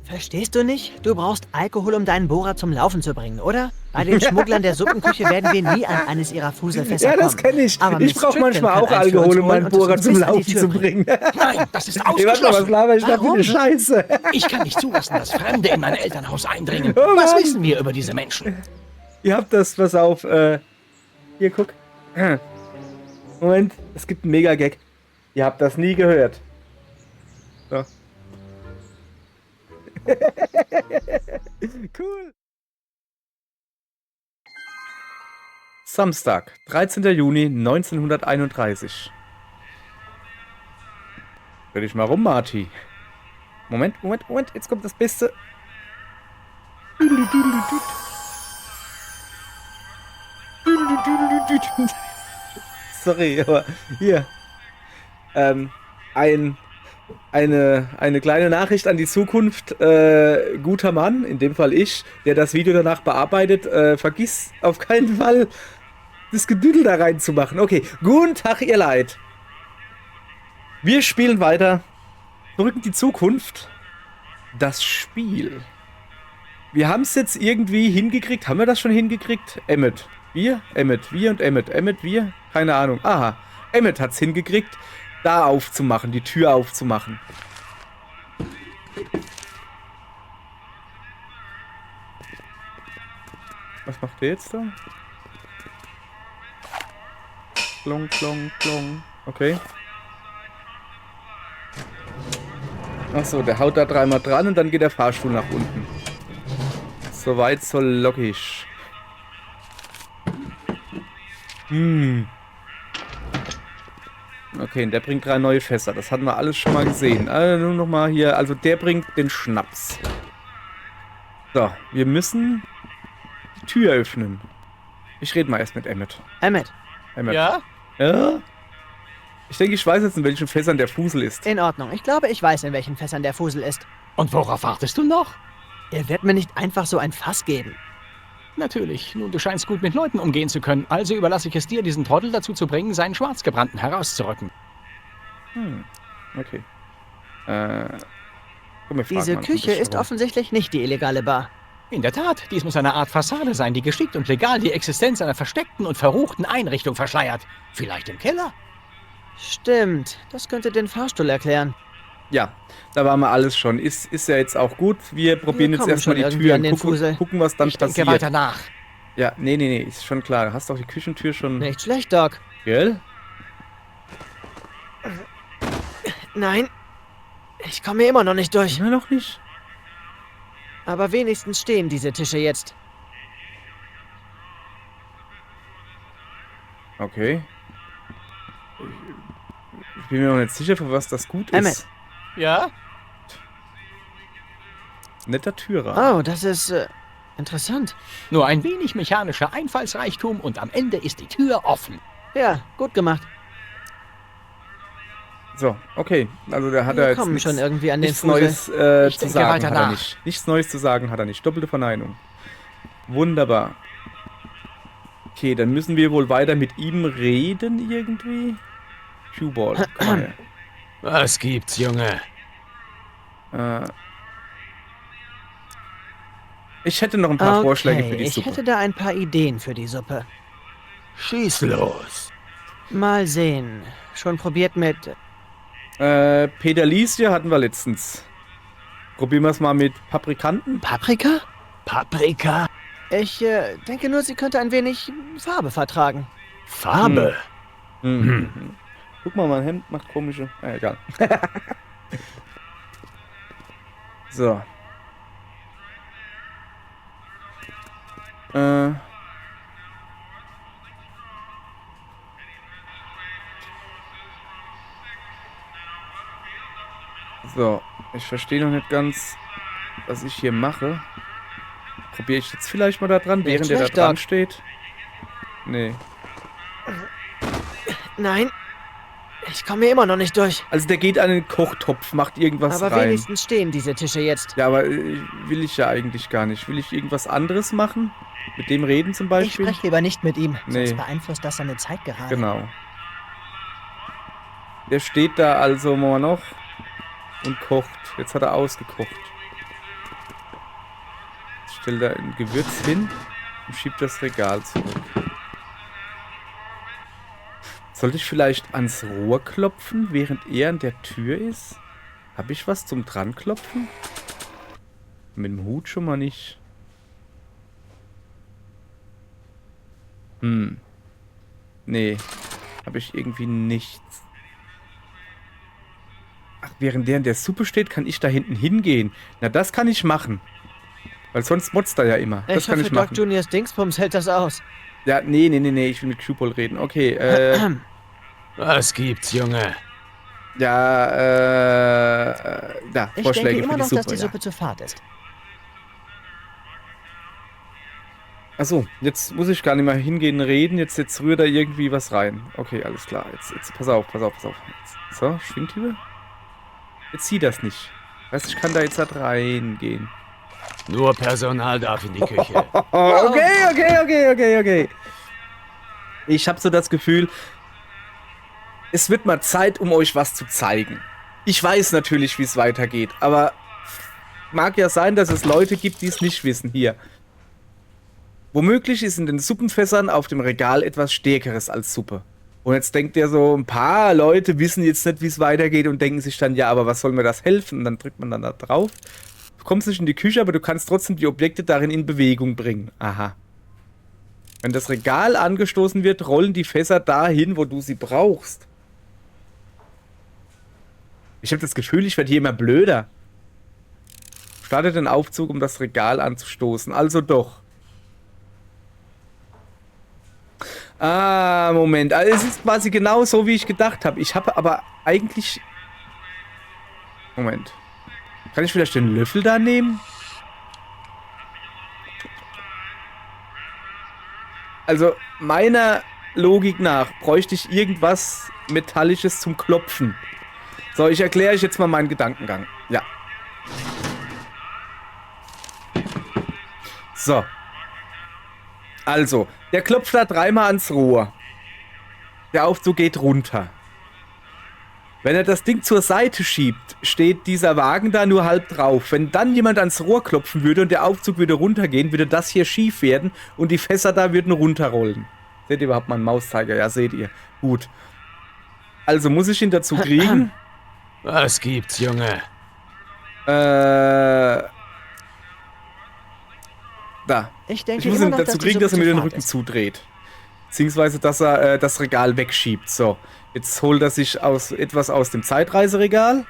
Verstehst du nicht? Du brauchst Alkohol, um deinen Bohrer zum Laufen zu bringen, oder? Bei den Schmugglern der Suppenküche werden wir nie an eines ihrer Fuselfässer kommen. Ja, das kenne ich. Aber Ich Miss brauche Strickland manchmal auch kann eins für uns Alkohol, um holen meinen und es Bohrer uns zum bis an die Laufen Tür zu bringen. bringen. Nein, das ist Ey, warte mal, was ausgeschlossen. laber ich da für Warum? eine Scheiße? Ich kann nicht zulassen, dass Fremde in mein Elternhaus eindringen. Oh Was Mann. wissen wir über diese Menschen? Ihr habt das, pass auf, hier, guck. Moment, es gibt einen Mega-Gag. Ihr habt das nie gehört. So. Cool. Samstag, 13. Juni 1931. Hör dich mal rum, Marty. Moment, jetzt kommt das Beste. Sorry, aber hier. Eine kleine Nachricht an die Zukunft. Guter Mann, in dem Fall ich, der das Video danach bearbeitet, vergiss auf keinen Fall, das Gedüdel da reinzumachen. Okay, guten Tag, ihr Leid. Wir spielen weiter. Zurück in die Zukunft. Das Spiel. Wir haben es jetzt irgendwie hingekriegt. Haben wir das schon hingekriegt? Emmet. Wir? Emmet. Wir und Emmet. Emmet, wir? Keine Ahnung. Aha. Emmet hat es hingekriegt, da aufzumachen, die Tür aufzumachen. Was macht der jetzt da? Klong, klong, klong. Okay. Achso, der haut da dreimal dran und dann geht der Fahrstuhl nach unten. Soweit so logisch. Okay, und der bringt 3 neue Fässer. Das hatten wir alles schon mal gesehen. Also nur noch mal hier. Also der bringt den Schnaps. So, wir müssen die Tür öffnen. Ich rede mal erst mit Emmet. Emmet, Emmet. Ja? Ja? Ich denke, ich weiß jetzt, in welchen Fässern der Fusel ist. in Ordnung. Ich glaube, ich weiß, in welchen Fässern der Fusel ist. Und worauf wartest du noch? Er wird mir nicht einfach so ein Fass geben. Natürlich. Nun, du scheinst gut mit Leuten umgehen zu können. Also überlasse ich es dir, diesen Trottel dazu zu bringen, seinen Schwarzgebrannten herauszurücken. Okay. Komm, wir fragen Diese mal ein Küche bisschen ist rum. offensichtlich nicht die illegale Bar. In der Tat, dies muss eine Art Fassade sein, die geschickt und legal die Existenz einer versteckten und verruchten Einrichtung verschleiert. Vielleicht im Keller? Stimmt, das könnte den Fahrstuhl erklären. Ja, da waren wir alles schon. Ist ja jetzt auch gut. Wir probieren jetzt kommen erstmal schon die irgendwie Tür an den Fusel. gucken, was dann Ich denke passiert. weiter nach. Ja, nee, ist schon klar. Hast doch die Küchentür schon. Nicht schlecht, Doc. Gell? Nein, ich komme hier immer noch nicht durch. Immer noch nicht. Aber wenigstens stehen diese Tische jetzt. Okay. Ich bin mir noch nicht sicher, für was das gut ist. Emmet. Ja? Netter Türrahmen. Oh, das ist interessant. Nur ein wenig mechanischer Einfallsreichtum und am Ende ist die Tür offen. Ja, gut gemacht. So, okay. Also der hat Wir ja jetzt kommen schon irgendwie an den nichts Fusel. Neues Ich zu denke sagen weiter hat er nach. nicht. Nichts Neues zu sagen hat er nicht. Doppelte Verneinung. Wunderbar. Okay, dann müssen wir wohl weiter mit ihm reden irgendwie. Cue-Ball. Komm mal her. Was gibt's, Junge? Ich hätte noch ein paar Vorschläge für die ich Suppe. hätte da ein paar Ideen für die Suppe. Schieß los. Mal sehen. Schon probiert mit... Peterlilie hatten wir letztens. Probieren wir es mal mit Paprikanten. Paprika? Paprika? Ich denke nur, sie könnte ein wenig Farbe vertragen. Farbe? Guck mal, mein Hemd macht komische... egal. So. So, ich verstehe noch nicht ganz, was ich hier mache. Probiere ich jetzt vielleicht mal da dran, Nicht während der da schlecht, dran Doc. steht? Nee. Nein, ich komme hier immer noch nicht durch. Also der geht an den Kochtopf, macht irgendwas Aber rein. wenigstens stehen diese Tische jetzt. Ja, aber will ich ja eigentlich gar nicht. Will ich irgendwas anderes machen? Mit dem reden zum Ich Beispiel? spreche lieber nicht mit ihm, Nee. sonst beeinflusst das seine Zeit gerade. Genau. Der steht da also mal noch und kocht. Jetzt hat er ausgekocht. Stell da ein Gewürz hin und schieb das Regal zurück. Sollte ich vielleicht ans Rohr klopfen, während er an der Tür ist? Habe ich was zum Dranklopfen? Mit dem Hut schon mal nicht. Nee. Habe ich irgendwie nichts. Ach, während der in der Suppe steht, kann ich da hinten hingehen. Na, das kann ich machen. Weil sonst motzt er ja immer. Das Ich kann hoffe, ich machen. Doc Juniors Dingsbums hält das aus. Ja, nee. Ich will mit Q-Pol reden. Okay, Was gibt's, Junge? ja, da, Ich Vorschläge denke immer für die noch, Suppe. dass die Suppe zu fad ist. Achso, jetzt muss ich gar nicht mehr hingehen reden. Jetzt rührt da irgendwie was rein. Okay, alles klar. Jetzt pass auf. Jetzt, so, Schwingtüte. Jetzt zieh das nicht. Weißt du, ich kann da jetzt halt reingehen. Nur Personal darf in die Küche. Okay. Ich habe so das Gefühl, es wird mal Zeit, um euch was zu zeigen. Ich weiß natürlich, wie es weitergeht, aber mag ja sein, dass es Leute gibt, die es nicht wissen. Hier. Womöglich ist in den Suppenfässern auf dem Regal etwas Stärkeres als Suppe. Und jetzt denkt ihr so, ein paar Leute wissen jetzt nicht, wie es weitergeht und denken sich dann, ja, aber was soll mir das helfen? Und dann drückt man dann da drauf. Du kommst nicht in die Küche, aber du kannst trotzdem die Objekte darin in Bewegung bringen. Aha. Wenn das Regal angestoßen wird, rollen die Fässer dahin, wo du sie brauchst. Ich habe das Gefühl, ich werde hier immer blöder. Starte den Aufzug, um das Regal anzustoßen. Also doch. Ah, Moment. Also es ist quasi genau so, wie ich gedacht habe. Ich habe aber eigentlich... Moment. Kann ich vielleicht den Löffel da nehmen? Also, meiner Logik nach bräuchte ich irgendwas Metallisches zum Klopfen. So, ich erkläre euch jetzt mal meinen Gedankengang. Ja. So. Also, der klopft da dreimal ans Rohr. Der Aufzug geht runter. Wenn er das Ding zur Seite schiebt, steht dieser Wagen da nur halb drauf. Wenn dann jemand ans Rohr klopfen würde und der Aufzug würde runtergehen, würde das hier schief werden und die Fässer da würden runterrollen. Seht ihr überhaupt meinen Mauszeiger? Ja, seht ihr. Gut. Also muss ich ihn dazu kriegen. Was gibt's, Junge? Da. Ich denke Ich muss immer ihn noch, dazu dass die kriegen, dass er Suppe mir zu den fad Rücken ist. zudreht. Beziehungsweise, dass er das Regal wegschiebt. So, jetzt holt er sich etwas aus dem Zeitreiseregal.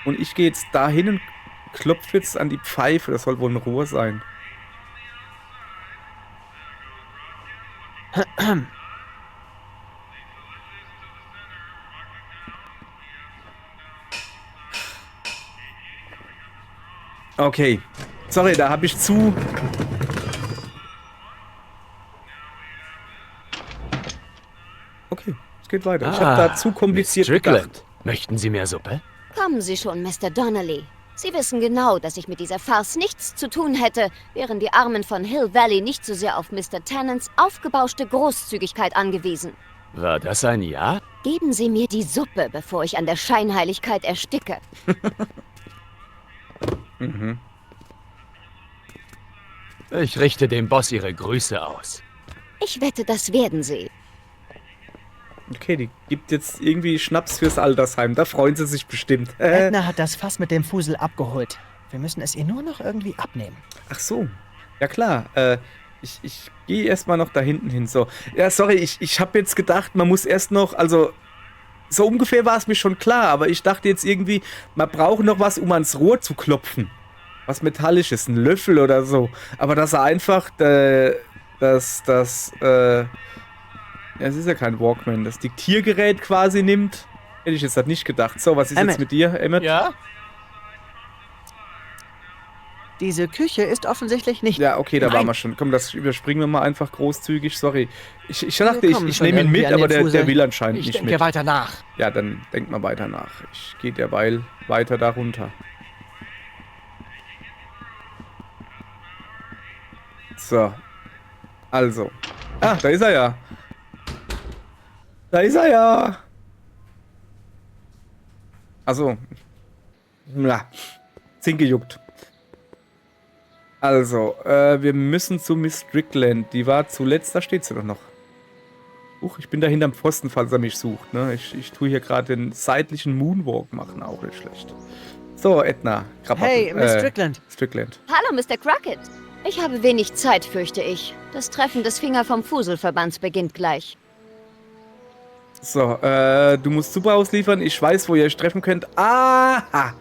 Und ich gehe jetzt dahin und klopfe jetzt an die Pfeife. Das soll wohl ein Rohr sein. Okay. Sorry, da habe ich zu... Okay, es geht weiter. Ich habe da zu kompliziert Miss Strickland. gedacht. Möchten Sie mehr Suppe? Kommen Sie schon, Mr. Donnelly. Sie wissen genau, dass ich mit dieser Farce nichts zu tun hätte, wären die Armen von Hill Valley nicht so sehr auf Mr. Tennants aufgebauschte Großzügigkeit angewiesen. War das ein Ja? Geben Sie mir die Suppe, bevor ich an der Scheinheiligkeit ersticke. Ich richte dem Boss Ihre Grüße aus. Ich wette, das werden Sie. Okay, die gibt jetzt irgendwie Schnaps fürs Altersheim. Da freuen sie sich bestimmt. Edna hat das Fass mit dem Fusel abgeholt. Wir müssen es ihr nur noch irgendwie abnehmen. Ach so. Ja klar. Ich gehe erstmal noch da hinten hin. So. Ja, sorry, ich habe jetzt gedacht, man muss erst noch, also so ungefähr war es mir schon klar, aber ich dachte jetzt irgendwie, man braucht noch was, um ans Rohr zu klopfen. Was Metallisches, ein Löffel oder so. Aber dass er einfach ja, es ist ja kein Walkman, das Diktiergerät quasi nimmt, hätte ich jetzt halt nicht gedacht. So, was ist Emmett. jetzt mit dir, Emmett? Ja? Diese Küche ist offensichtlich nicht... Ja, okay, da Nein. waren wir schon. Komm, das überspringen wir mal einfach großzügig. Sorry. Ich dachte, kommen ich schon nehme ihn irgendwie mit, an aber den der Fusel. will anscheinend Ich nicht denke mit. weiter nach. Ja, dann denkt mal weiter nach. Ich gehe derweil weiter da runter. So. Also. Ah, da ist er ja. Da ist er ja. Also. Na. Zink gejuckt. Also, wir müssen zu Miss Strickland. Die war zuletzt, da steht sie doch noch. Ich bin da hinterm Pfosten, falls er mich sucht. Ne? Ich tue hier gerade den seitlichen Moonwalk machen, auch nicht schlecht. So, Edna. Hey, Miss Strickland. Strickland. Hallo, Mr. Crockett. Ich habe wenig Zeit, fürchte ich. Das Treffen des Finger vom Fuselverbands beginnt gleich. So, du musst Suppe ausliefern. Ich weiß, wo ihr euch treffen könnt. Aha!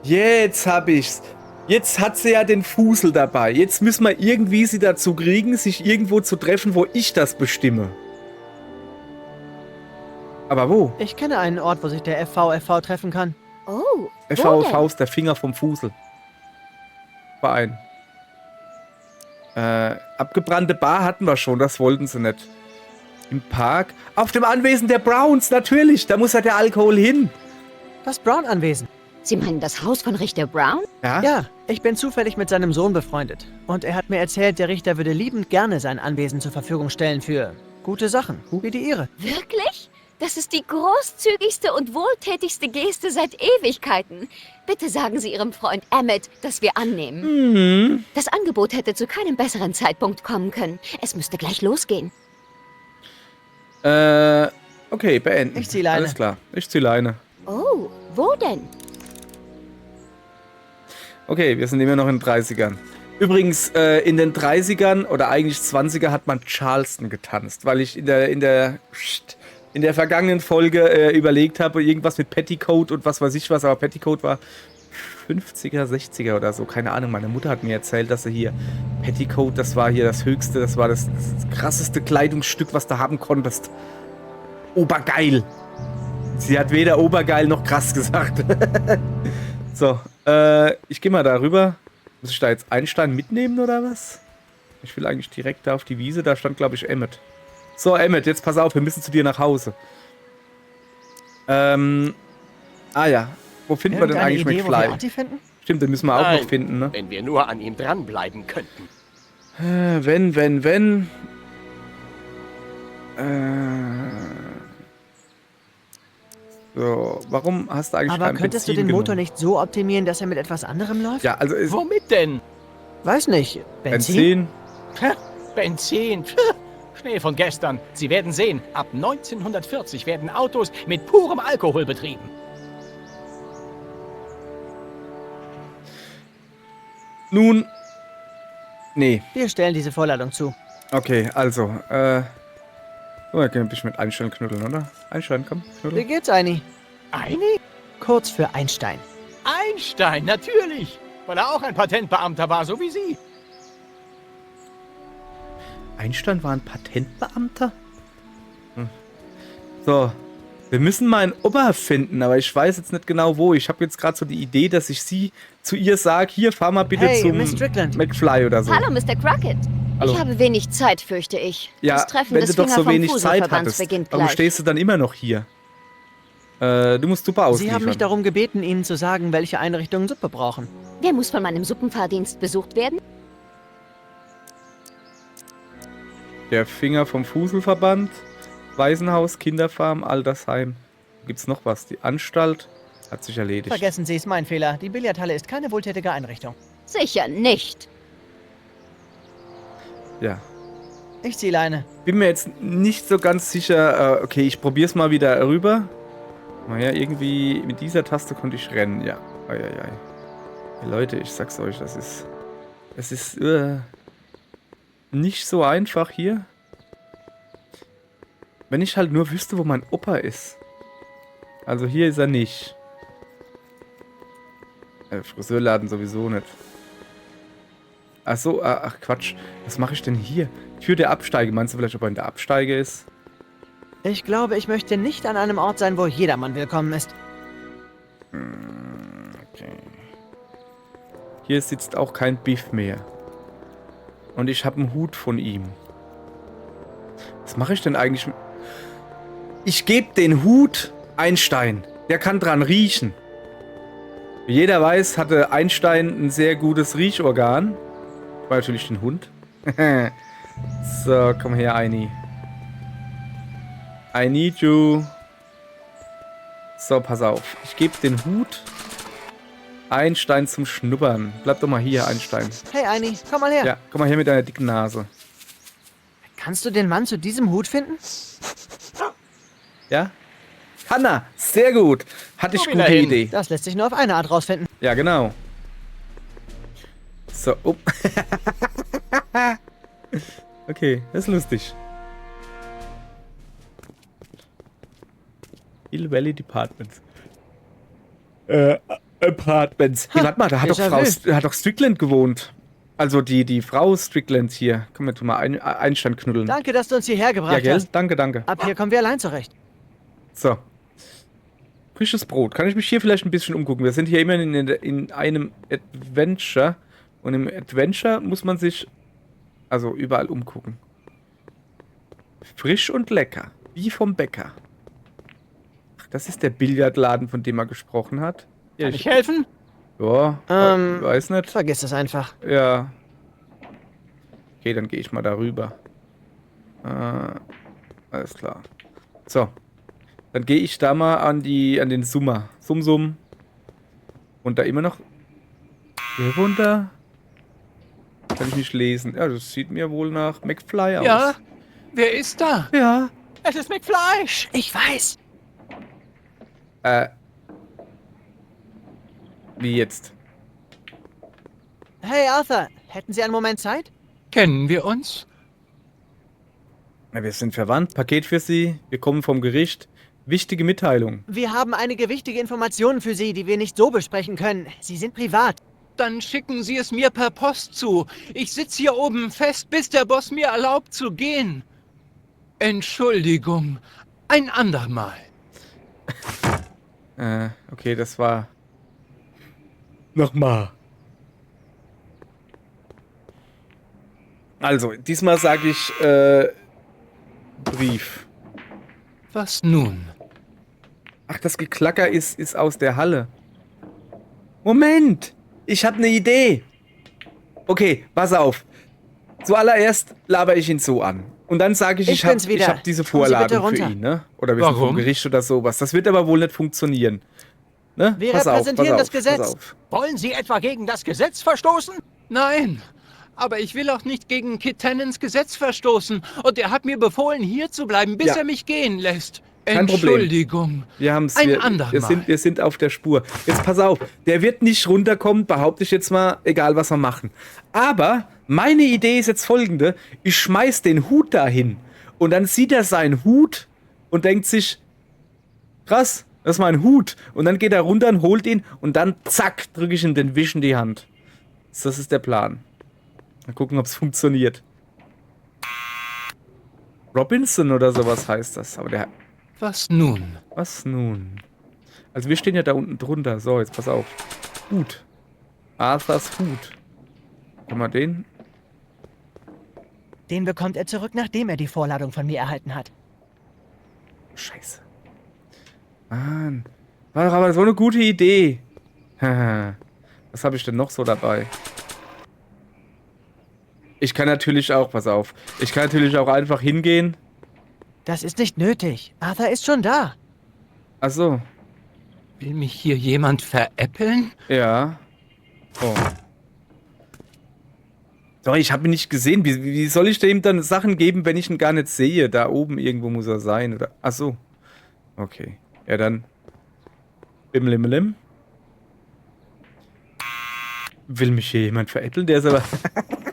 Jetzt hab ich's. Jetzt hat sie ja den Fusel dabei. Jetzt müssen wir irgendwie sie dazu kriegen, sich irgendwo zu treffen, wo ich das bestimme. Aber wo? Ich kenne einen Ort, wo sich der FVFV treffen kann. Oh, wo FVFV denn? ist der Finger vom Fusel. Verein. Abgebrannte Bar hatten wir schon, das wollten sie nicht. Im Park? Auf dem Anwesen der Browns, natürlich. Da muss ja der Alkohol hin. Das Brown-Anwesen. Sie meinen das Haus von Richter Brown? Ja? Ja, ich bin zufällig mit seinem Sohn befreundet. Und er hat mir erzählt, der Richter würde liebend gerne sein Anwesen zur Verfügung stellen für gute Sachen, wie die Ihre. Wirklich? Das ist die großzügigste und wohltätigste Geste seit Ewigkeiten. Bitte sagen Sie Ihrem Freund Emmett, dass wir annehmen. Das Angebot hätte zu keinem besseren Zeitpunkt kommen können. Es müsste gleich losgehen. Okay, beenden. Ich zieh Leine. Alles klar, ich zieh Leine. Oh, wo denn? Okay, wir sind immer noch in den 30ern. Übrigens, in den 30ern oder eigentlich 20er hat man Charleston getanzt, weil ich in der vergangenen Folge überlegt habe, irgendwas mit Petticoat und was weiß ich was, aber Petticoat war 50er, 60er oder so, keine Ahnung. Meine Mutter hat mir erzählt, dass sie hier Petticoat, das war hier das höchste, das war das krasseste Kleidungsstück, was du haben konntest. Obergeil. Sie hat weder obergeil noch krass gesagt. So, ich gehe mal da rüber. Muss ich da jetzt Einstein mitnehmen oder was? Ich will eigentlich direkt da auf die Wiese, da stand glaube ich Emmett. So, Emmett, jetzt pass auf, wir müssen zu dir nach Hause. Ja. Wo finden wir denn eigentlich Idee, wo wir McFly? Artie finden? Stimmt, den müssen wir auch Nein, noch finden, ne? Wenn wir nur an ihm dranbleiben könnten. Wenn. So, warum hast du eigentlich Aber kein könntest du Benzin den Motor genommen? nicht so optimieren, dass er mit etwas anderem läuft? Ja, also ist Womit denn? Weiß nicht. Benzin? Benzin. Schnee von gestern. Sie werden sehen, ab 1940 werden Autos mit purem Alkohol betrieben. Nun. Nee. Wir stellen diese Vorladung zu. Okay, also, wir können ein bisschen mit Einstein knuddeln, oder? Einstein, komm, Wie knuddel. geht's, Eini? Eini? Kurz für Einstein. Einstein, natürlich. Weil er auch ein Patentbeamter war, so wie Sie. Einstein war ein Patentbeamter? So, wir müssen mal einen Opa finden, aber ich weiß jetzt nicht genau wo. Ich habe jetzt gerade so die Idee, dass ich zu ihr sage, hier, fahr mal bitte Hey, zum Miss Strickland. McFly oder so. Hallo, Mr. Crockett. Hallo. Ich habe wenig Zeit, fürchte ich. Ja, Das Treffen wenn des du doch Finger so vom wenig Zeit Fuselverbands hattest, beginnt warum gleich. stehst du dann immer noch hier? Du musst Suppe ausliefern. Sie haben mich darum gebeten, Ihnen zu sagen, welche Einrichtungen Suppe brauchen. Wer muss von meinem Suppenfahrdienst besucht werden? Der Finger vom Fuselverband, Waisenhaus, Kinderfarm, Altersheim. Gibt's noch was? Die Anstalt hat sich erledigt. Vergessen Sie es, mein Fehler. Die Billardhalle ist keine wohltätige Einrichtung. Sicher nicht. Ja. Ich ziehe Leine. Bin mir jetzt nicht so ganz sicher. Okay, ich probier's mal wieder rüber. Naja, irgendwie mit dieser Taste konnte ich rennen, ja. Eieiei. Hey, Leute, ich sag's euch, es ist nicht so einfach hier. Wenn ich halt nur wüsste, wo mein Opa ist. Also hier ist er nicht. Friseurladen sowieso nicht. Ach so, ach Quatsch. Was mache ich denn hier? Tür der Absteige. Meinst du vielleicht, ob er in der Absteige ist? Ich glaube, ich möchte nicht an einem Ort sein, wo jedermann willkommen ist. Okay. Hier sitzt auch kein Biff mehr. Und ich habe einen Hut von ihm. Was mache ich denn eigentlich? Ich gebe den Hut Einstein. Der kann dran riechen. Wie jeder weiß, hatte Einstein ein sehr gutes Riechorgan. War natürlich den Hund. So, komm her, Eini. I need you. So, pass auf. Ich gebe den Hut Einstein zum Schnuppern. Bleib doch mal hier, Einstein. Hey, Eini, komm mal her. Ja, komm mal her mit deiner dicken Nase. Kannst du den Mann zu diesem Hut finden? Ja? Hanna, sehr gut. Hatte ich Wo will gute er hin? Idee. Das lässt sich nur auf eine Art rausfinden. Ja, genau. So, oh. Okay, das ist lustig. Hill Valley Departments. Apartments. Hey, warte mal, da hat doch, hat doch Strickland gewohnt. Also die Frau Strickland hier. Komm, wir tun mal Einstein knuddeln. Danke, dass du uns hierher Ja, gebracht gell? hast. Danke, danke. Ab hier kommen wir allein zurecht. So. Frisches Brot. Kann ich mich hier vielleicht ein bisschen umgucken? Wir sind hier immer in einem Adventure. Und im Adventure muss man sich also überall umgucken. Frisch und lecker. Wie vom Bäcker. Ach, das ist der Billardladen, von dem er gesprochen hat. Ja, Kann ich helfen? Ja, weiß nicht. Vergiss es einfach. Ja. Okay, dann gehe ich mal darüber. Alles klar. So. Dann gehe ich da mal an den Summer. Sum. Und da immer noch... runter. Kann ich nicht lesen. Ja, das sieht mir wohl nach McFly aus. Ja? Wer ist da? Ja. Es ist McFleisch. Ich weiß. Wie jetzt? Hey, Arthur, hätten Sie einen Moment Zeit? Kennen wir uns? Na, wir sind verwandt. Paket für Sie. Wir kommen vom Gericht. Wichtige Mitteilung. Wir haben einige wichtige Informationen für Sie, die wir nicht so besprechen können. Sie sind privat. Dann schicken Sie es mir per Post zu. Ich sitze hier oben fest, bis der Boss mir erlaubt zu gehen. Entschuldigung. Ein andermal. Okay, das war... Nochmal. Also, diesmal sage ich, Brief. Was nun? Ach, das Geklacker ist aus der Halle. Moment! Ich habe eine Idee. Okay, pass auf. Zuallererst laber ich ihn so an. Und dann sage ich, ich habe diese Vorladung für ihn, ne? Oder wir sind vom Gericht oder sowas. Das wird aber wohl nicht funktionieren. Ne? Wir repräsentieren das Gesetz. Pass auf. Wollen Sie etwa gegen das Gesetz verstoßen? Nein, aber ich will auch nicht gegen Kit Tennants Gesetz verstoßen. Und er hat mir befohlen, hier zu bleiben, bis er mich gehen lässt. Kein Problem. Entschuldigung. Wir haben's. Ein andermal. Wir sind auf der Spur. Jetzt pass auf, der wird nicht runterkommen, behaupte ich jetzt mal, egal was wir machen. Aber meine Idee ist jetzt folgende. Ich schmeiß den Hut dahin. Und dann sieht er seinen Hut und denkt sich, krass, das ist mein Hut. Und dann geht er runter und holt ihn und dann zack, drücke ich ihm den Wisch in die Hand. Das ist der Plan. Mal gucken, ob es funktioniert. Robinson oder sowas heißt das. Aber der... Was nun? Was nun? Also wir stehen ja da unten drunter. So, jetzt pass auf. Hut. Arthurs Hut. Kann man den? Den bekommt er zurück, nachdem er die Vorladung von mir erhalten hat. Scheiße. Mann. War doch aber so eine gute Idee. Was habe ich denn noch so dabei? Ich kann natürlich auch, pass auf. Ich kann natürlich auch einfach hingehen. Das ist nicht nötig. Arthur ist schon da. Ach so. Will mich hier jemand veräppeln? Ja. Oh. Sorry, ich habe ihn nicht gesehen. Wie soll ich dem dann Sachen geben, wenn ich ihn gar nicht sehe? Da oben irgendwo muss er sein, oder? Ach so. Okay. Ja, dann. Bimmelimmelim. Will mich hier jemand veräppeln? Der ist aber...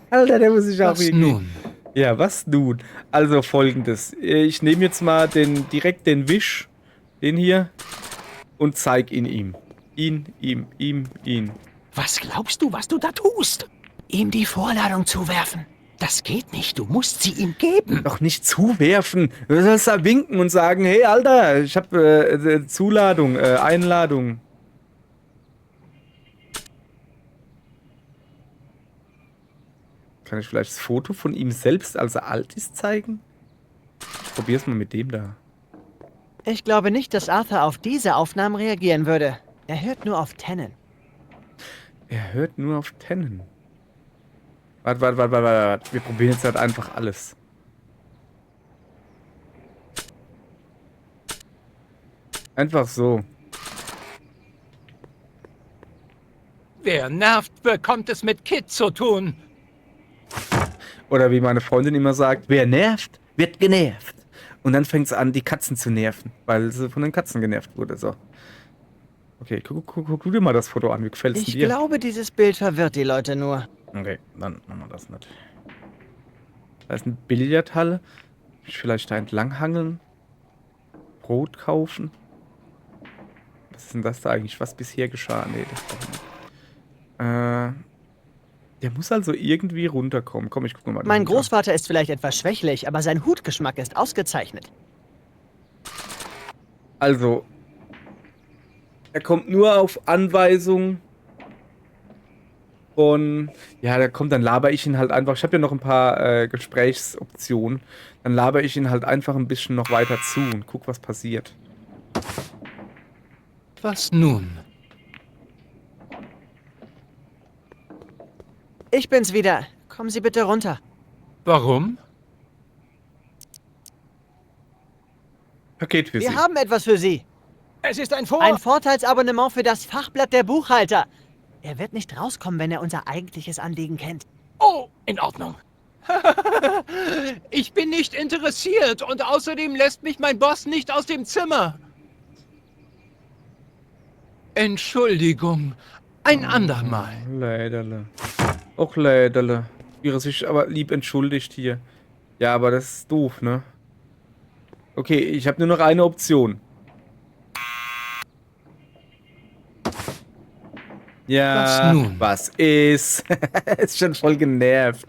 Alter, der muss sich auch Was nun? Ja, was nun? Also folgendes. Ich nehme jetzt mal direkt den Wisch, den hier, und zeig ihn ihm. Ihm. Was glaubst du, was du da tust? Ihm die Vorladung zuwerfen. Das geht nicht, du musst sie ihm geben. Doch nicht zuwerfen. Du sollst da winken und sagen, hey Alter, ich habe Zuladung, Einladung. Kann ich vielleicht das Foto von ihm selbst, als er alt ist, zeigen? Ich probier's mal mit dem da. Ich glaube nicht, dass Arthur auf diese Aufnahmen reagieren würde. Er hört nur auf Tennen. Er hört nur auf Tennen. Warte. Wir probieren jetzt halt einfach alles. Einfach so. Wer nervt, bekommt es mit Kit zu tun. Oder wie meine Freundin immer sagt, wer nervt, wird genervt. Und dann fängt es an, die Katzen zu nerven, weil sie von den Katzen genervt wurde. So. Okay, guck du dir mal das Foto an. Wie gefällt es Ich dir? glaube, dieses Bild verwirrt die Leute nur. Okay, dann machen wir das nicht. Da ist eine Billardhalle. Ich vielleicht da entlang hangeln. Brot kaufen. Was ist denn das da eigentlich? Was bisher geschah? Nee, das doch nicht. Der muss also irgendwie runterkommen. Komm, ich gucke mal. Mein runter. Großvater ist vielleicht etwas schwächlich, aber sein Hutgeschmack ist ausgezeichnet. Also, er kommt nur auf Anweisung von... Ja, dann laber ich ihn halt einfach... Ich habe ja noch ein paar Gesprächsoptionen. Dann laber ich ihn halt einfach ein bisschen noch weiter zu und guck, was passiert. Was nun? Ich bin's wieder. Kommen Sie bitte runter. Warum? Paket für Sie. Wir haben etwas für Sie. Es ist ein Ein Vorteilsabonnement für das Fachblatt der Buchhalter. Er wird nicht rauskommen, wenn er unser eigentliches Anliegen kennt. Oh, in Ordnung. Ich bin nicht interessiert und außerdem lässt mich mein Boss nicht aus dem Zimmer. Entschuldigung, ein andermal. Leiderle. Och, leiderle. Wäre sich aber lieb entschuldigt hier. Ja, aber das ist doof, ne? Okay, ich habe nur noch eine Option. Ja, Was nun? was ist? Ist schon voll genervt.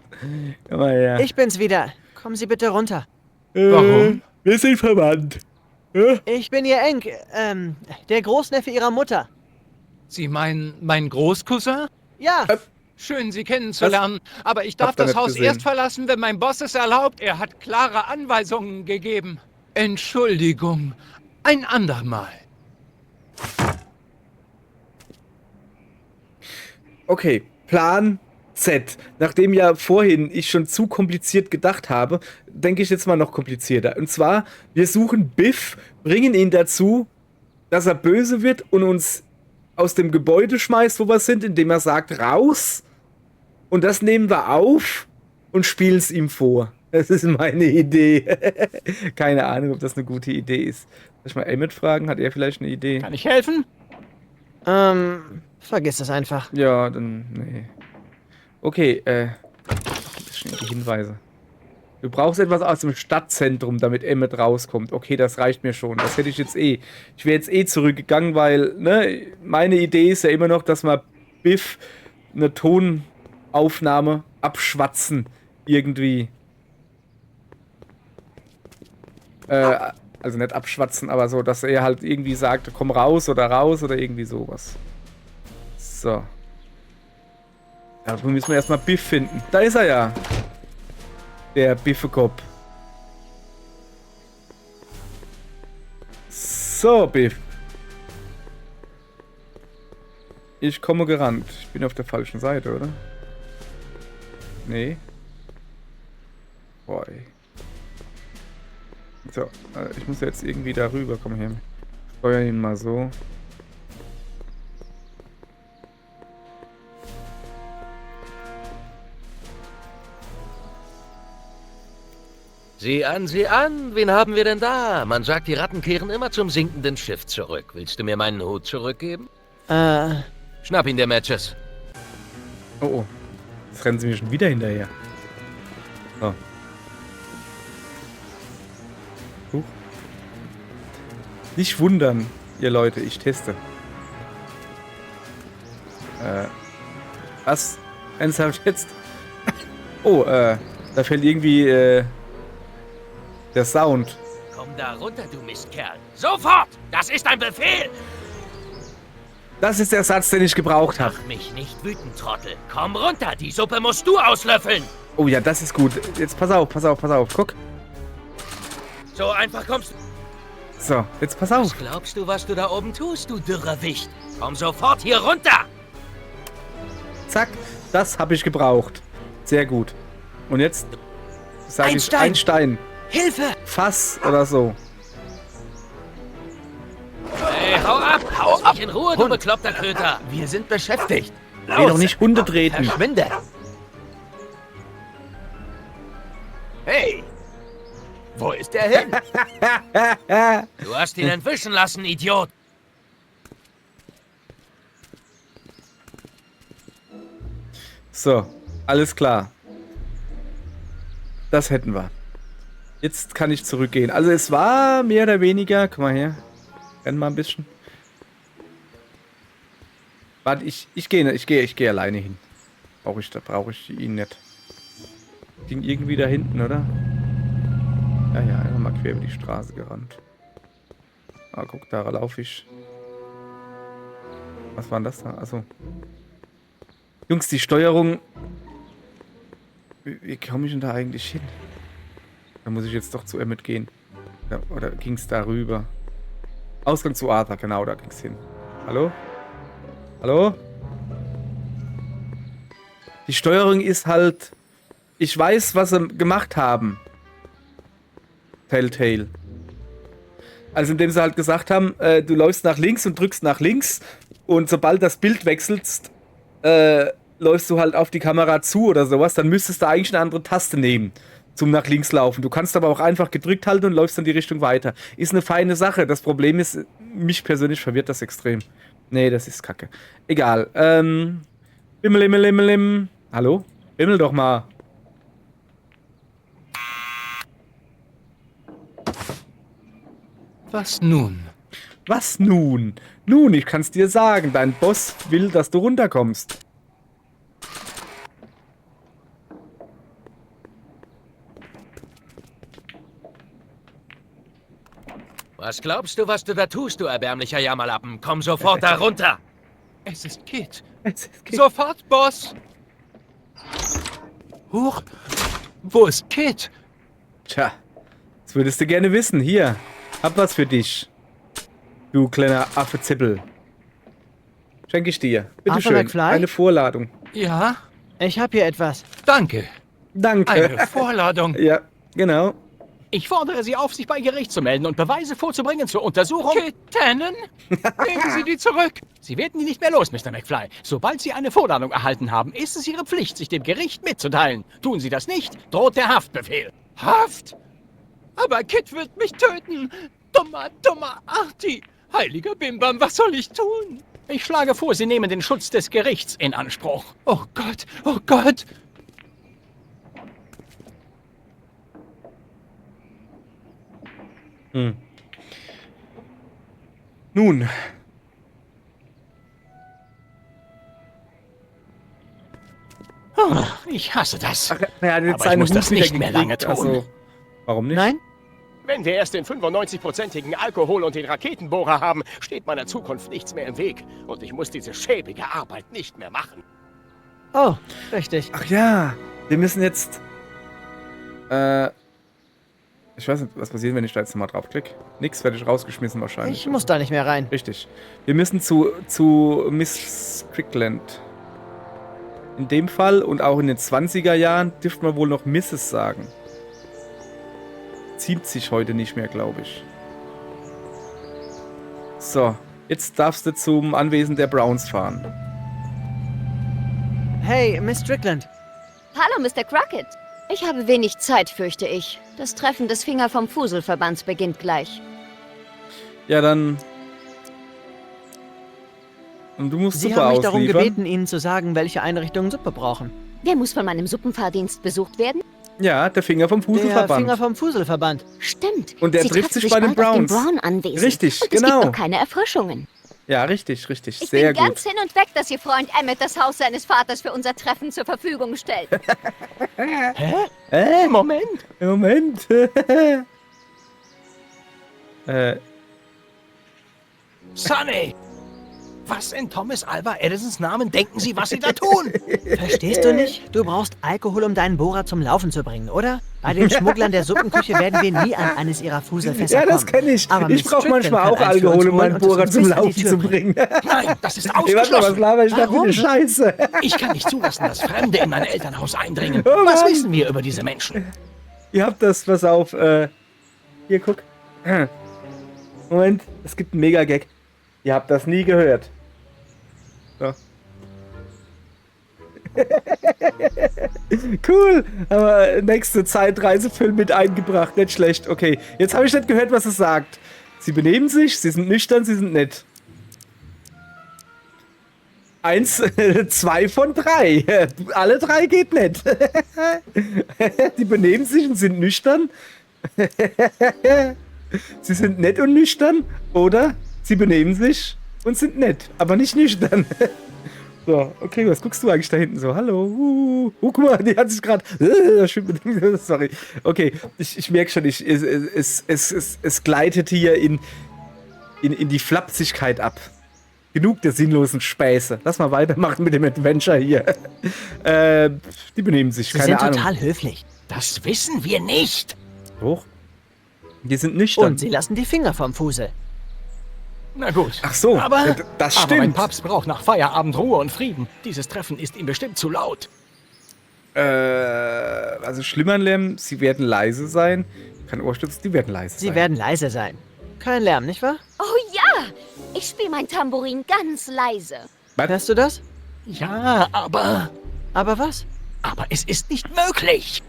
Komm mal her. Ich bin's wieder. Kommen Sie bitte runter. Warum? Wir sind verwandt. Ich bin Ihr Enk, der Großneffe Ihrer Mutter. Sie meinen mein Großcousin? Ja, Schön, Sie kennenzulernen, aber ich darf Habt ihr das nicht Haus gesehen. erst verlassen, wenn mein Boss es erlaubt. Er hat klare Anweisungen gegeben. Entschuldigung, ein andermal. Okay, Plan Z. Nachdem ja vorhin ich schon zu kompliziert gedacht habe, denke ich jetzt mal noch komplizierter. Und zwar, wir suchen Biff, bringen ihn dazu, dass er böse wird und uns aus dem Gebäude schmeißt, wo wir sind, indem er sagt, raus. Und das nehmen wir auf und spielen es ihm vor. Das ist meine Idee. Keine Ahnung, ob das eine gute Idee ist. Soll ich mal Emmett fragen? Hat er vielleicht eine Idee? Kann ich helfen? vergiss es einfach. Ja, dann, nee. Okay, ein bisschen die Hinweise. Du brauchst etwas aus dem Stadtzentrum, damit Emmett rauskommt. Okay, das reicht mir schon. Das hätte ich jetzt eh. Ich wäre jetzt eh zurückgegangen, weil, ne, meine Idee ist ja immer noch, dass wir Biff eine Tonaufnahme abschwatzen. Irgendwie. Also nicht abschwatzen, aber so, dass er halt irgendwie sagt, komm raus oder irgendwie sowas. So. Dafür müssen wir erstmal Biff finden. Da ist er ja. Der Biffekopf. So, Biff. Ich komme gerannt. Ich bin auf der falschen Seite, oder? Nee. Boah, ey. So, ich muss jetzt irgendwie da rüber. Komm her. Steuer ihn mal so. Sieh an, wen haben wir denn da? Man sagt, die Ratten kehren immer zum sinkenden Schiff zurück. Willst du mir meinen Hut zurückgeben? Schnapp ihn, der Matches. Oh, oh. Jetzt rennen sie mir schon wieder hinterher. Oh. Huch. Nicht wundern, ihr Leute, ich teste. Was? Ernsthaft jetzt? Oh, da fällt irgendwie, der Sound. Komm da runter, du Mistkerl. Sofort! Das ist ein Befehl! Das ist der Satz, den ich gebraucht habe. Mach mich nicht wütend, Trottel. Komm runter, die Suppe musst du auslöffeln. Oh ja, das ist gut. Jetzt pass auf. Guck. So einfach kommst du. So, jetzt pass auf. Was glaubst du, was du da oben tust, du dürrer Wicht? Komm sofort hier runter! Zack, das habe ich gebraucht. Sehr gut. Und jetzt sage ich ein Stein. Hilfe! Fass oder so. Hey, hau ab! Lass mich in Ruhe, du bekloppter Köter! Wir sind beschäftigt. Geh doch nicht Hunde treten. Verschwinde! Hey! Wo ist der hin? Du hast ihn entwischen lassen, Idiot! So, alles klar. Das hätten wir. Jetzt kann ich zurückgehen. Also es war mehr oder weniger... Guck mal her. Renn mal ein bisschen. Warte, ich gehe alleine hin. Da brauche ich ihn nicht. Ging irgendwie da hinten, oder? Ja, einfach mal quer über die Straße gerannt. Ah, guck, da laufe ich. Was war denn das da? Achso. Jungs, die Steuerung... Wie komme ich denn da eigentlich hin? Da muss ich jetzt doch zu Emmett gehen. Ja, oder ging es da rüber? Ausgang zu Arthur, genau, da ging es hin. Hallo? Hallo? Die Steuerung ist halt... Ich weiß, was sie gemacht haben. Telltale. Also indem sie halt gesagt haben, du läufst nach links und drückst nach links und sobald das Bild wechselst, läufst du halt auf die Kamera zu oder sowas, dann müsstest du eigentlich eine andere Taste nehmen zum nach links laufen. Du kannst aber auch einfach gedrückt halten und läufst dann die Richtung weiter. Ist eine feine Sache. Das Problem ist, mich persönlich verwirrt das extrem. Nee, das ist kacke. Egal. Bimmel. Hallo? Bimmel doch mal. Was nun? Was nun? Nun, ich kann's dir sagen. Dein Boss will, dass du runterkommst. Was glaubst du, was du da tust, du erbärmlicher Jammerlappen? Komm sofort da runter! Es ist Kit. Jetzt Sofort, Boss! Huch! Wo ist Kit? Tja, das würdest du gerne wissen. Hier, hab was für dich. Du kleiner Affe-Zippel. Schenke ich dir. Bitte Arthur schön. McFly? Eine Vorladung. Ja, Ich habe hier etwas. danke. Danke. Eine Vorladung. Ja, genau. Ich fordere Sie auf, sich bei Gericht zu melden und Beweise vorzubringen zur Untersuchung. Kit Tannen? Nehmen Sie die zurück. Sie werden die nicht mehr los, Mr. McFly. Sobald Sie eine Vorladung erhalten haben, ist es Ihre Pflicht, sich dem Gericht mitzuteilen. Tun Sie das nicht, droht der Haftbefehl. Haft? Aber Kit wird mich töten. Dummer Artie. Heiliger Bimbam, was soll ich tun? Ich schlage vor, Sie nehmen den Schutz des Gerichts in Anspruch. Oh Gott, oh Gott. Nun. Oh, ich hasse das. Er hat jetzt Aber ich seine muss das Hut wieder nicht mehr lange gekriegt, tun. also, warum nicht? Nein? Wenn wir erst den 95-prozentigen Alkohol und den Raketenbohrer haben, steht meiner Zukunft nichts mehr im Weg. Und ich muss diese schäbige Arbeit nicht mehr machen. Oh, richtig. Ach ja, wir müssen jetzt... ich weiß nicht, was passiert, wenn ich da jetzt nochmal draufklicke. Nix, werde ich rausgeschmissen wahrscheinlich. Ich muss da nicht mehr rein. Richtig. Wir müssen zu Miss Strickland. In dem Fall und auch in den 20er Jahren dürfte man wohl noch Mrs. sagen. Ziemt sich heute nicht mehr, glaube ich. So, jetzt darfst du zum Anwesen der Browns fahren. Hey, Miss Strickland. Hallo, Mr. Crockett. Ich habe wenig Zeit, fürchte ich. Das Treffen des Finger vom Fuselverbands beginnt gleich. Ja, dann... Und du musst Sie Suppe haben mich darum ausliefern. gebeten, Ihnen zu sagen, welche Einrichtungen Suppe brauchen. Wer muss von meinem Suppenfahrdienst besucht werden? Ja, der Finger vom Der Fuselverband. Finger vom Fuselverband. Stimmt. Und der Sie trifft treffen sich bei den bald auf Browns. dem Brown-Anwesen. Richtig, und genau. Es gibt noch keine Erfrischungen. Ja, richtig. Ich Sehr bin gut. ganz hin und weg, dass Ihr Freund Emmett das Haus seines Vaters für unser Treffen zur Verfügung stellt. Moment. Sonny! Was in Thomas Alva Edisons Namen denken Sie, was Sie da tun? Verstehst du nicht? Du brauchst Alkohol, um deinen Bohrer zum Laufen zu bringen, oder? Bei den Schmugglern der Suppenküche werden wir nie an eines ihrer Fuselfässer Ja, kommen. das kenne ich. Aber Ich Miss brauche Strickland manchmal kann auch eins für uns Alkohol, um holen meinen und es Bohrer uns zum bis an die Laufen Tür zu bringen. bringen. Nein, das ist Ey, warte mal, was ausgeschlossen. laber ich da für Warum? eine Scheiße? Ich kann nicht zulassen, dass Fremde in mein Elternhaus eindringen. Oh Was Mann. wissen wir über diese Menschen? Ihr habt das, pass auf, hier, guck. Moment, es gibt einen Mega-Gag. Ihr habt das nie gehört. So. Cool, aber nächste Zeitreisefilm mit eingebracht, nicht schlecht. Okay, jetzt habe ich nicht gehört, was es sagt. Sie benehmen sich, sie sind nüchtern, sie sind nett. 2 von 3. Alle 3 geht nicht. Die benehmen sich und sind nüchtern. Sie sind nett und nüchtern, oder sie benehmen sich und sind nett, aber nicht nüchtern. So, okay, was guckst du eigentlich da hinten so? Hallo, guck mal, die hat sich gerade... sorry. Okay, ich merke schon, es gleitet hier in die Flapsigkeit ab. Genug der sinnlosen Späße. Lass mal weitermachen mit dem Adventure hier. Die benehmen sich, Sie keine sind Ahnung. total höflich. Das wissen wir nicht. Hoch. Die sind nüchtern. Und sie lassen die Finger vom Fuße. Na gut. Ach so, aber, das aber mein stimmt. Papst braucht nach Feierabend Ruhe und Frieden. Dieses Treffen ist ihm bestimmt zu laut. Also Schlimmernlärm, sie werden leise sein. Kein Ohrstütz, die werden leise Sie sein. werden leise sein. Kein Lärm, nicht wahr? Oh ja, ich spiele mein Tambourin ganz leise. Hörst du das? Ja, aber Aber was? es ist nicht möglich.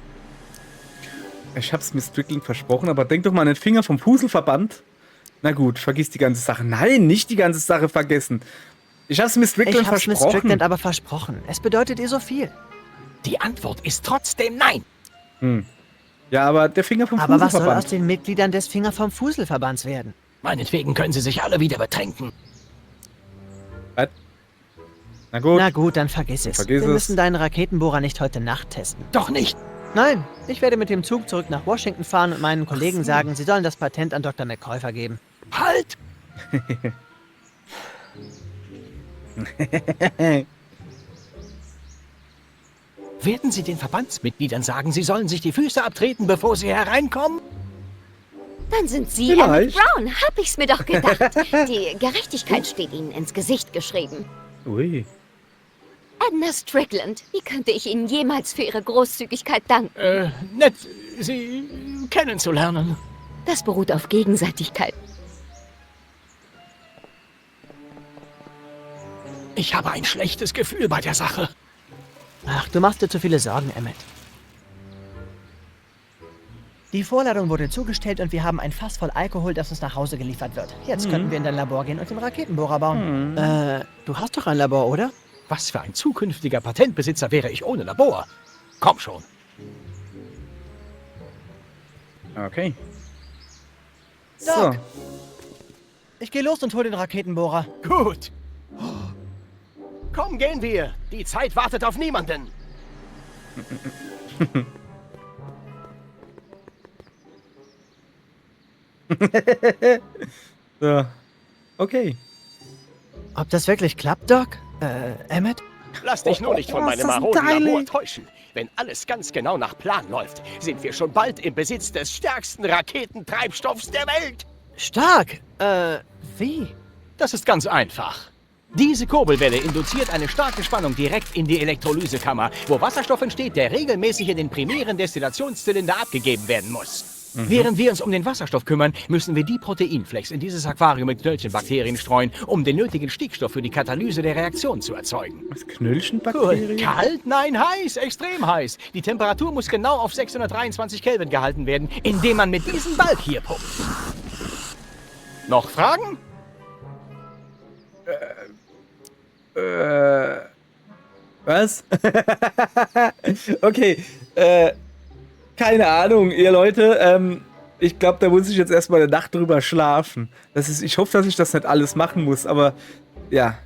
Ich hab's Miss Strickland versprochen, aber denk doch mal an den Finger vom Fuselverband. Na gut, vergiss die ganze Sache. Nein, nicht die ganze Sache vergessen. Ich hab's Miss Strickland Ich hab's Miss versprochen. Strickland aber versprochen. Es bedeutet ihr so viel. Die Antwort ist trotzdem nein. Ja, aber der Finger vom Aber was soll aus Fuselverband. den Mitgliedern des Finger vom Fuselverbands werden? Meinetwegen können sie sich alle wieder betrinken. Na gut. Na gut, dann vergiss es. Vergiss Wir es. müssen deinen Raketenbohrer nicht heute Nacht testen. Doch nicht. Nein, ich werde mit dem Zug zurück nach Washington fahren und meinen Kollegen sagen, sie sollen das Patent an Dr. McCoy vergeben. Halt! Werden Sie den Verbandsmitgliedern sagen, sie sollen sich die Füße abtreten, bevor sie hereinkommen? Dann sind Sie Vielleicht. Emmett Brown, hab ich's mir doch gedacht. Die Gerechtigkeit steht Ihnen ins Gesicht geschrieben. Ui. Edna Strickland, wie könnte ich Ihnen jemals für Ihre Großzügigkeit danken? Nett, Sie kennenzulernen. Das beruht auf Gegenseitigkeit. Ich habe ein schlechtes Gefühl bei der Sache. Ach, du machst dir zu viele Sorgen, Emmett. Die Vorladung wurde zugestellt und wir haben ein Fass voll Alkohol, das uns nach Hause geliefert wird. Jetzt könnten wir in dein Labor gehen und den Raketenbohrer bauen. Du hast doch ein Labor, oder? Was für ein zukünftiger Patentbesitzer wäre ich ohne Labor? Komm schon. Okay. Doc. So. Ich gehe los und hol den Raketenbohrer. Gut. Komm, gehen wir. Die Zeit wartet auf niemanden. So. Okay. Ob das wirklich klappt, Doc? Emmett? Lass dich nur nicht von Oh, meinem ist das maroden geil, Labor ey. täuschen. Wenn alles ganz genau nach Plan läuft, sind wir schon bald im Besitz des stärksten Raketentreibstoffs der Welt. Stark! Wie? Das ist ganz einfach. Diese Kurbelwelle induziert eine starke Spannung direkt in die Elektrolysekammer, wo Wasserstoff entsteht, der regelmäßig in den primären Destillationszylinder abgegeben werden muss. Während wir uns um den Wasserstoff kümmern, müssen wir die Proteinflecks in dieses Aquarium mit Knöllchenbakterien streuen, um den nötigen Stickstoff für die Katalyse der Reaktion zu erzeugen. Was, Knöllchenbakterien? Kalt? Nein, heiß, extrem heiß. Die Temperatur muss genau auf 623 Kelvin gehalten werden, indem man mit diesem Balg hier pumpt. Noch Fragen? Was? Okay, keine Ahnung, ihr Leute, ich glaube, da muss ich jetzt erstmal eine Nacht drüber schlafen. Ich hoffe, dass ich das nicht alles machen muss, aber ja.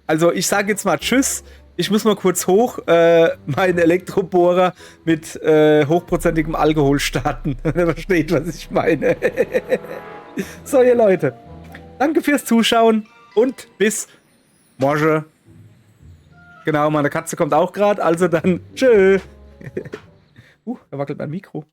Also, ich sage jetzt mal Tschüss. Ich muss mal kurz hoch meinen Elektrobohrer mit hochprozentigem Alkohol starten. Wenn ihr versteht, was ich meine. So, ihr Leute. Danke fürs Zuschauen und bis morgen. Genau, meine Katze kommt auch gerade, also dann tschö. Da wackelt mein Mikro.